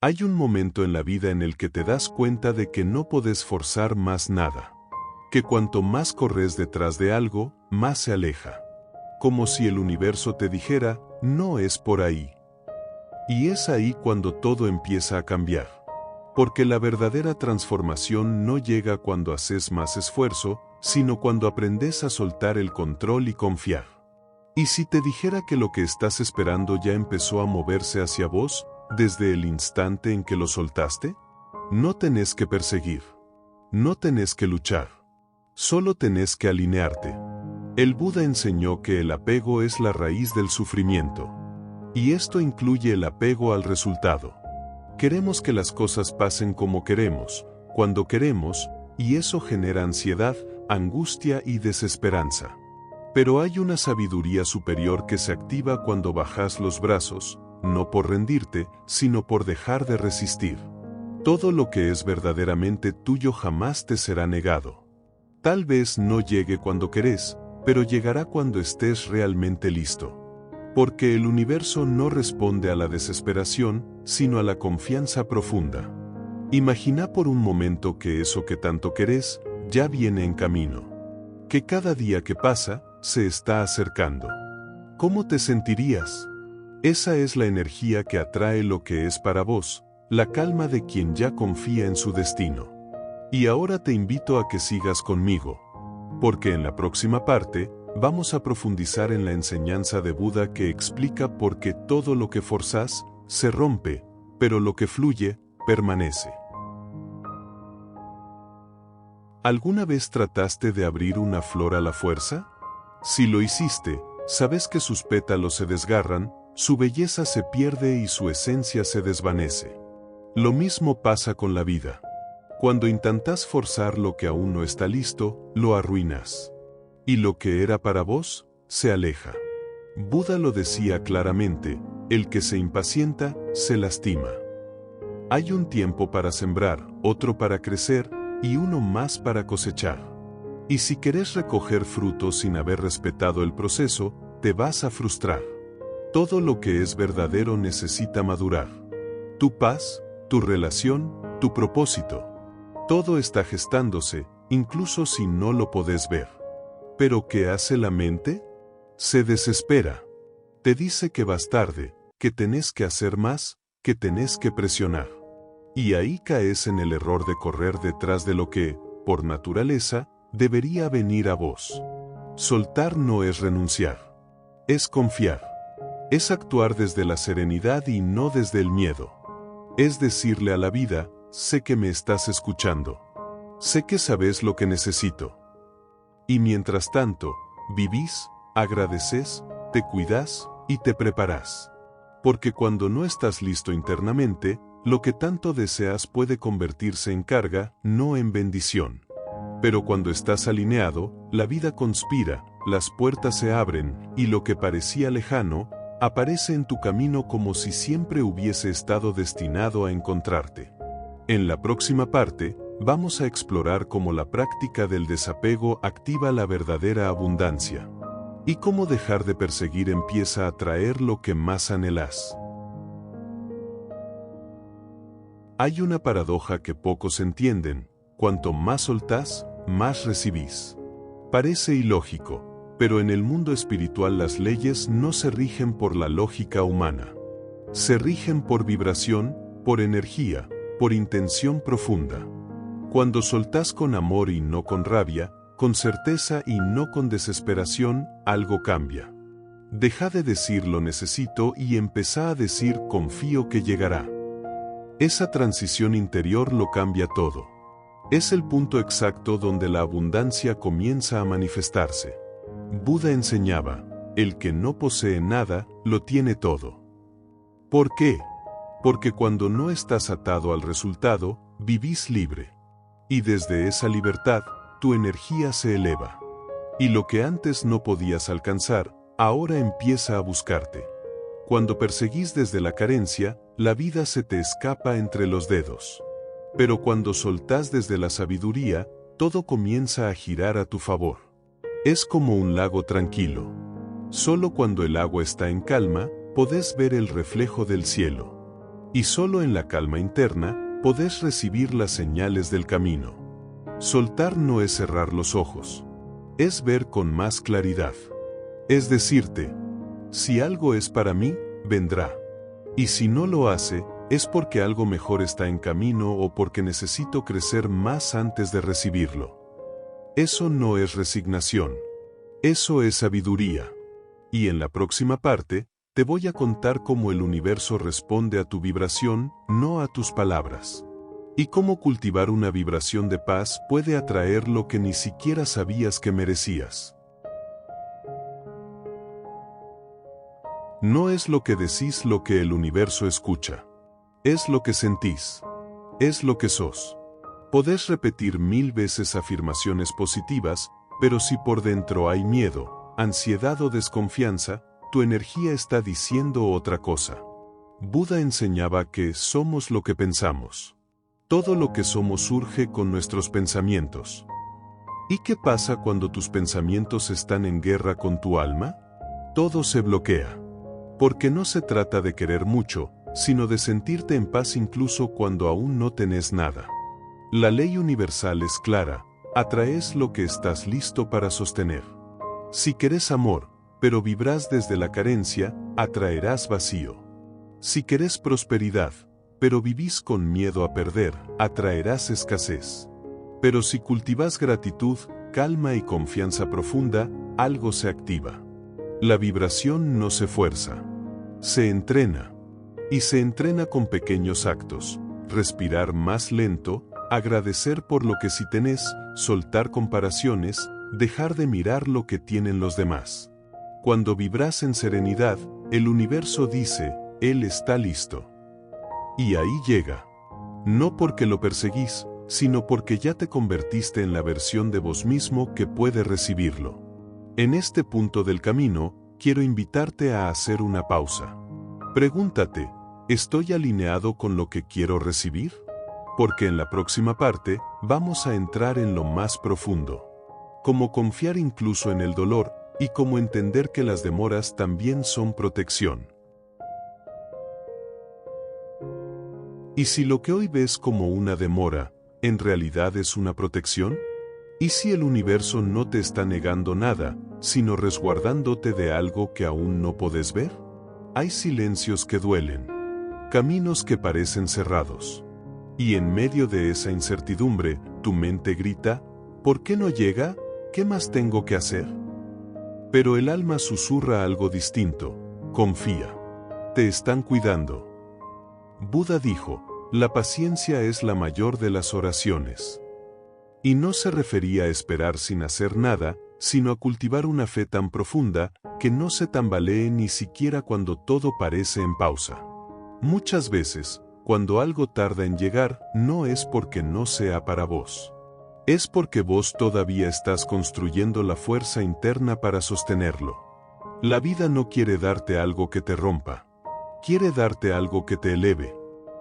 Hay un momento en la vida en el que te das cuenta de que no podés forzar más nada. Que cuanto más corres detrás de algo, más se aleja. Como si el universo te dijera, no es por ahí. Y es ahí cuando todo empieza a cambiar. Porque la verdadera transformación no llega cuando haces más esfuerzo, sino cuando aprendes a soltar el control y confiar. ¿Y si te dijera que lo que estás esperando ya empezó a moverse hacia vos, desde el instante en que lo soltaste? No tenés que perseguir. No tenés que luchar. Solo tenés que alinearte. El Buda enseñó que el apego es la raíz del sufrimiento. Y esto incluye el apego al resultado. Queremos que las cosas pasen como queremos, cuando queremos, y eso genera ansiedad, angustia y desesperanza. Pero hay una sabiduría superior que se activa cuando bajas los brazos, no por rendirte, sino por dejar de resistir. Todo lo que es verdaderamente tuyo jamás te será negado. Tal vez no llegue cuando querés, pero llegará cuando estés realmente listo. Porque el universo no responde a la desesperación, sino a la confianza profunda. Imagina por un momento que eso que tanto querés, ya viene en camino. Que cada día que pasa, se está acercando. ¿Cómo te sentirías? Esa es la energía que atrae lo que es para vos, la calma de quien ya confía en su destino. Y ahora te invito a que sigas conmigo. Porque en la próxima parte, vamos a profundizar en la enseñanza de Buda que explica por qué todo lo que forzás, se rompe, pero lo que fluye, permanece. ¿Alguna vez trataste de abrir una flor a la fuerza? Si lo hiciste, sabes que sus pétalos se desgarran, su belleza se pierde y su esencia se desvanece. Lo mismo pasa con la vida. Cuando intentas forzar lo que aún no está listo, lo arruinas. Y lo que era para vos, se aleja. Buda lo decía claramente, el que se impacienta, se lastima. Hay un tiempo para sembrar, otro para crecer, y uno más para cosechar. Y si querés recoger frutos sin haber respetado el proceso, te vas a frustrar. Todo lo que es verdadero necesita madurar. Tu paz, tu relación, tu propósito. Todo está gestándose, incluso si no lo podés ver. ¿Pero qué hace la mente? Se desespera. Te dice que vas tarde, que tenés que hacer más, que tenés que presionar. Y ahí caes en el error de correr detrás de lo que, por naturaleza, debería venir a vos. Soltar no es renunciar. Es confiar. Es actuar desde la serenidad y no desde el miedo. Es decirle a la vida, sé que me estás escuchando. Sé que sabes lo que necesito. Y mientras tanto, vivís, agradeces, te cuidás y te preparás. Porque cuando no estás listo internamente, lo que tanto deseas puede convertirse en carga, no en bendición. Pero cuando estás alineado, la vida conspira, las puertas se abren, y lo que parecía lejano, aparece en tu camino como si siempre hubiese estado destinado a encontrarte. En la próxima parte, vamos a explorar cómo la práctica del desapego activa la verdadera abundancia. Y cómo dejar de perseguir empieza a traer lo que más anhelás. Hay una paradoja que pocos entienden: cuanto más soltás, más recibís. Parece ilógico, pero en el mundo espiritual las leyes no se rigen por la lógica humana. Se rigen por vibración, por energía, por intención profunda. Cuando soltás con amor y no con rabia, con certeza y no con desesperación, algo cambia. Deja de decir lo necesito y empezá a decir confío que llegará. Esa transición interior lo cambia todo. Es el punto exacto donde la abundancia comienza a manifestarse. Buda enseñaba, el que no posee nada, lo tiene todo. ¿Por qué? Porque cuando no estás atado al resultado, vivís libre. Y desde esa libertad, tu energía se eleva. Y lo que antes no podías alcanzar, ahora empieza a buscarte. Cuando perseguís desde la carencia, la vida se te escapa entre los dedos. Pero cuando soltás desde la sabiduría, todo comienza a girar a tu favor. Es como un lago tranquilo. Solo cuando el agua está en calma, podés ver el reflejo del cielo. Y solo en la calma interna podés recibir las señales del camino. Soltar no es cerrar los ojos. Es ver con más claridad. Es decirte, si algo es para mí, vendrá. Y si no lo hace, es porque algo mejor está en camino o porque necesito crecer más antes de recibirlo. Eso no es resignación. Eso es sabiduría. Y en la próxima parte, te voy a contar cómo el universo responde a tu vibración, no a tus palabras. Y cómo cultivar una vibración de paz puede atraer lo que ni siquiera sabías que merecías. No es lo que decís lo que el universo escucha. Es lo que sentís. Es lo que sos. Podés repetir 1000 veces afirmaciones positivas, pero si por dentro hay miedo, ansiedad o desconfianza, tu energía está diciendo otra cosa. Buda enseñaba que somos lo que pensamos. Todo lo que somos surge con nuestros pensamientos. ¿Y qué pasa cuando tus pensamientos están en guerra con tu alma? Todo se bloquea. Porque no se trata de querer mucho, sino de sentirte en paz incluso cuando aún no tenés nada. La ley universal es clara, atraes lo que estás listo para sostener. Si querés amor, pero vibrás desde la carencia, atraerás vacío. Si querés prosperidad, pero vivís con miedo a perder, atraerás escasez. Pero si cultivas gratitud, calma y confianza profunda, algo se activa. La vibración no se fuerza. Se entrena. Y se entrena con pequeños actos. Respirar más lento, agradecer por lo que sí tenés, soltar comparaciones, dejar de mirar lo que tienen los demás. Cuando vibras en serenidad, el universo dice, Él está listo. Y ahí llega. No porque lo perseguís, sino porque ya te convertiste en la versión de vos mismo que puede recibirlo. En este punto del camino, quiero invitarte a hacer una pausa. Pregúntate, ¿estoy alineado con lo que quiero recibir? Porque en la próxima parte, vamos a entrar en lo más profundo. Cómo confiar incluso en el dolor, y cómo entender que las demoras también son protección. ¿Y si lo que hoy ves como una demora, en realidad es una protección? ¿Y si el universo no te está negando nada, sino resguardándote de algo que aún no podés ver? Hay silencios que duelen, caminos que parecen cerrados. Y en medio de esa incertidumbre, tu mente grita, ¿por qué no llega? ¿Qué más tengo que hacer? Pero el alma susurra algo distinto, confía. Te están cuidando. Buda dijo, la paciencia es la mayor de las oraciones. Y no se refería a esperar sin hacer nada, sino a cultivar una fe tan profunda, que no se tambalee ni siquiera cuando todo parece en pausa. Muchas veces, cuando algo tarda en llegar, no es porque no sea para vos. Es porque vos todavía estás construyendo la fuerza interna para sostenerlo. La vida no quiere darte algo que te rompa. Quiere darte algo que te eleve.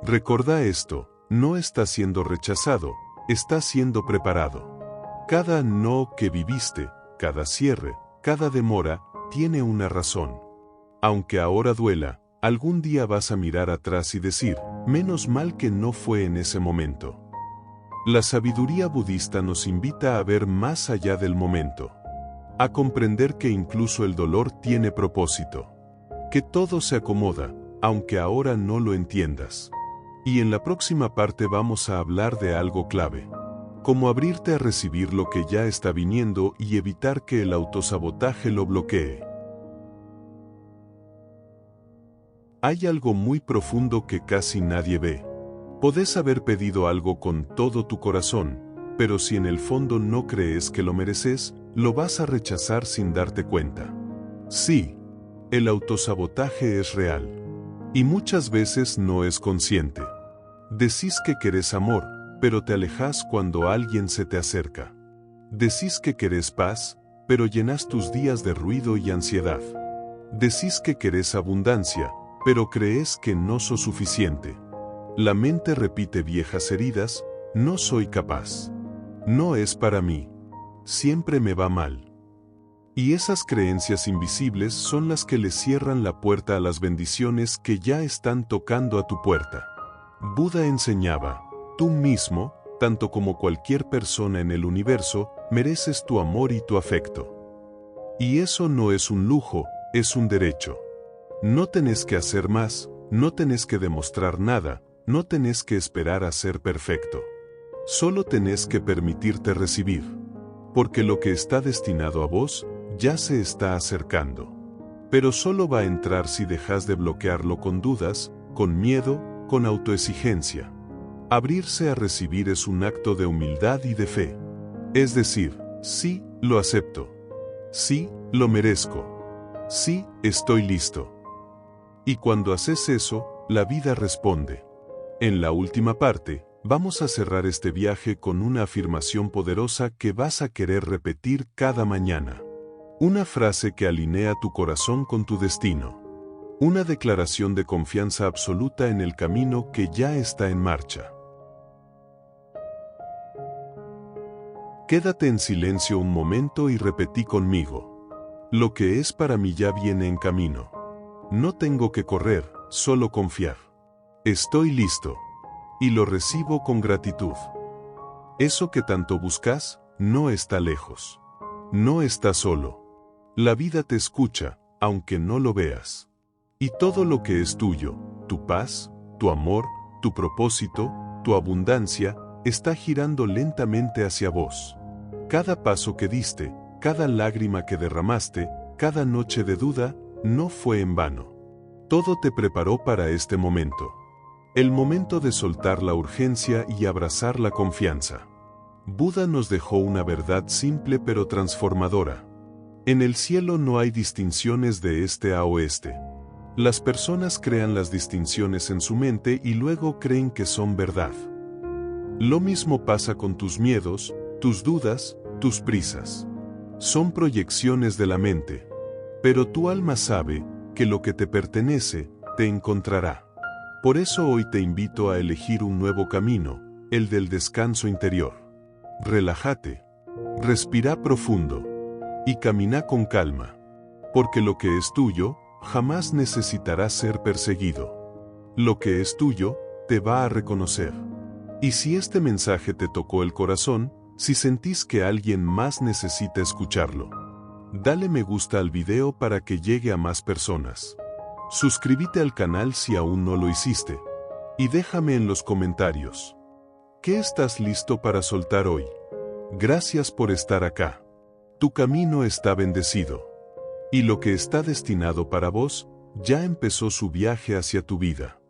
Recordá esto, no estás siendo rechazado, estás siendo preparado. Cada no que viviste, cada cierre, cada demora, tiene una razón. Aunque ahora duela, algún día vas a mirar atrás y decir, menos mal que no fue en ese momento. La sabiduría budista nos invita a ver más allá del momento. A comprender que incluso el dolor tiene propósito. Que todo se acomoda, aunque ahora no lo entiendas. Y en la próxima parte vamos a hablar de algo clave. Cómo abrirte a recibir lo que ya está viniendo y evitar que el autosabotaje lo bloquee. Hay algo muy profundo que casi nadie ve. Podés haber pedido algo con todo tu corazón, pero si en el fondo no crees que lo mereces, lo vas a rechazar sin darte cuenta. Sí, el autosabotaje es real. Y muchas veces no es consciente. Decís que querés amor, pero te alejas cuando alguien se te acerca. Decís que querés paz, pero llenas tus días de ruido y ansiedad. Decís que querés abundancia, pero crees que no sos suficiente. La mente repite viejas heridas, no soy capaz. No es para mí. Siempre me va mal. Y esas creencias invisibles son las que le cierran la puerta a las bendiciones que ya están tocando a tu puerta. Buda enseñaba, tú mismo, tanto como cualquier persona en el universo, mereces tu amor y tu afecto. Y eso no es un lujo, es un derecho. No tenés que hacer más, no tenés que demostrar nada, no tenés que esperar a ser perfecto. Solo tenés que permitirte recibir. Porque lo que está destinado a vos, ya se está acercando. Pero solo va a entrar si dejas de bloquearlo con dudas, con miedo, con autoexigencia. Abrirse a recibir es un acto de humildad y de fe. Es decir, sí, lo acepto. Sí, lo merezco. Sí, estoy listo. Y cuando haces eso, la vida responde. En la última parte, vamos a cerrar este viaje con una afirmación poderosa que vas a querer repetir cada mañana. Una frase que alinea tu corazón con tu destino. Una declaración de confianza absoluta en el camino que ya está en marcha. Quédate en silencio un momento y repetí conmigo. Lo que es para mí ya viene en camino. No tengo que correr, solo confiar. Estoy listo. Y lo recibo con gratitud. Eso que tanto buscas, no está lejos. No está solo. La vida te escucha, aunque no lo veas. Y todo lo que es tuyo, tu paz, tu amor, tu propósito, tu abundancia, está girando lentamente hacia vos. Cada paso que diste, cada lágrima que derramaste, cada noche de duda, no fue en vano. Todo te preparó para este momento. El momento de soltar la urgencia y abrazar la confianza. Buda nos dejó una verdad simple pero transformadora. En el cielo no hay distinciones de este a oeste. Las personas crean las distinciones en su mente y luego creen que son verdad. Lo mismo pasa con tus miedos, tus dudas, tus prisas. Son proyecciones de la mente. Pero tu alma sabe que lo que te pertenece, te encontrará. Por eso hoy te invito a elegir un nuevo camino, el del descanso interior. Relájate. Respira profundo. Y camina con calma. Porque lo que es tuyo, jamás necesitará ser perseguido. Lo que es tuyo, te va a reconocer. Y si este mensaje te tocó el corazón, si sentís que alguien más necesita escucharlo, dale me gusta al video para que llegue a más personas. Suscríbete al canal si aún no lo hiciste. Y déjame en los comentarios. ¿Qué estás listo para soltar hoy? Gracias por estar acá. Tu camino está bendecido. Y lo que está destinado para vos, ya empezó su viaje hacia tu vida.